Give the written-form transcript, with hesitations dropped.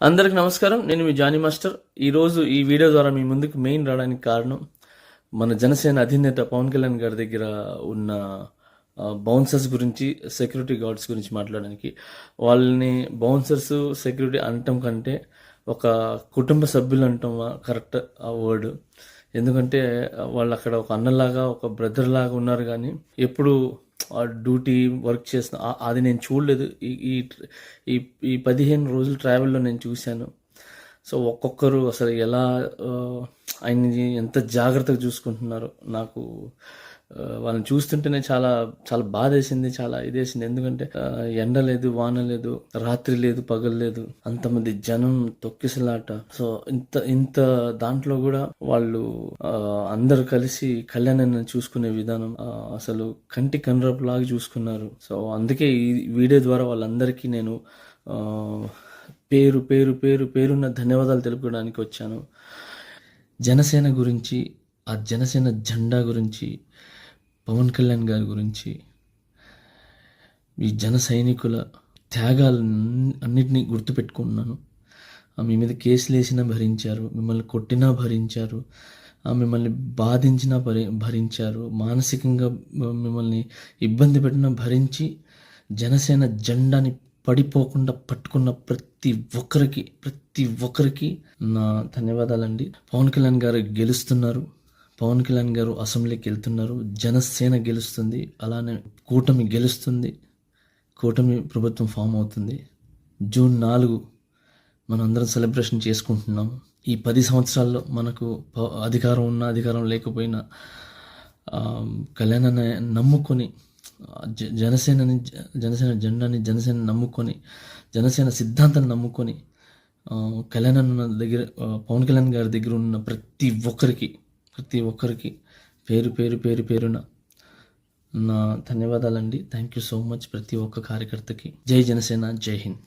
అందరికి నమస్కారం. నేను మీ జానీ మాస్టర్. ఈరోజు ఈ వీడియో ద్వారా మీ ముందుకు మెయిన్ రావడానికి కారణం మన జనసేన అధినేత పవన్ కళ్యాణ్ గారి దగ్గర ఉన్న బౌన్సర్స్ గురించి, సెక్యూరిటీ గార్డ్స్ గురించి మాట్లాడడానికి. వాళ్ళని బౌన్సర్స్, సెక్యూరిటీ అనటం కంటే ఒక కుటుంబ సభ్యులు అంటాం కరెక్ట్ ఆ వర్డ్. ఎందుకంటే వాళ్ళు అక్కడ ఒక అన్నలాగా, ఒక బ్రదర్ లాగా ఉన్నారు. కానీ ఎప్పుడు డ్యూటీ వర్క్ చేసిన అది నేను చూడలేదు. ఈ ఈ ఈ 15 రోజుల ట్రావెల్లో నేను చూశాను. సో ఒక్కొక్కరు అసలు ఎలా ఆయన్ని ఎంత జాగ్రత్తగా చూసుకుంటున్నారో నాకు వాళ్ళని చూస్తుంటేనే చాలా చాలా బాధేసింది, చాలా ఇదేసింది. ఎందుకంటే ఎండ లేదు, వాన లేదు, రాత్రి లేదు, పగలు లేదు, అంతమంది జనం తొక్కిసలాట. సో ఇంత ఇంత దాంట్లో కూడా వాళ్ళు అందరు కలిసి కళ్యాణాన్ని చూసుకునే విధానం అసలు కంటి కనురపు లాగా చూసుకున్నారు. సో అందుకే ఈ వీడియో ద్వారా వాళ్ళందరికీ నేను పేరు పేరు పేరు పేరున్న ధన్యవాదాలు తెలుపుకోవడానికి వచ్చాను. జనసేన గురించి, ఆ జనసేన జెండా గురించి, పవన్ కళ్యాణ్ గారి గురించి, ఈ జన సైనికుల త్యాగాలన్నింటినీ గుర్తుపెట్టుకుంటున్నాను. మీ మీద కేసులు వేసినా భరించారు, మిమ్మల్ని కొట్టినా భరించారు, మిమ్మల్ని బాధించినా భరించారు, మానసికంగా మిమ్మల్ని ఇబ్బంది పెట్టినా భరించి జనసేన జెండాని పడిపోకుండా పట్టుకున్న ప్రతి ఒక్కరికి నా ధన్యవాదాలండి. పవన్ కళ్యాణ్ గారు గెలుస్తున్నారు. పవన్ కళ్యాణ్ గారు అసెంబ్లీకి వెళ్తున్నారు. జనసేన గెలుస్తుంది. అలానే కూటమి గెలుస్తుంది. కూటమి ప్రభుత్వం ఫామ్ అవుతుంది. జూన్ 4 మనందరం సెలబ్రేషన్ చేసుకుంటున్నాము. ఈ 10 సంవత్సరాల్లో మనకు అధికారం ఉన్నా, అధికారం లేకపోయినా కళ్యాణాన్ని నమ్ముకొని, జనసేన జెండాని, జనసేన నమ్ముకొని, జనసేన సిద్ధాంతాన్ని నమ్ముకొని పవన్ కళ్యాణ్ గారి దగ్గర ఉన్న ప్రతి ఒక్కరికి పేరున నా ధన్యవాదాలండి. థ్యాంక్ యూ సో మచ్ ప్రతి ఒక్క కార్యకర్తకి. జై జనసేన, జై హింద్.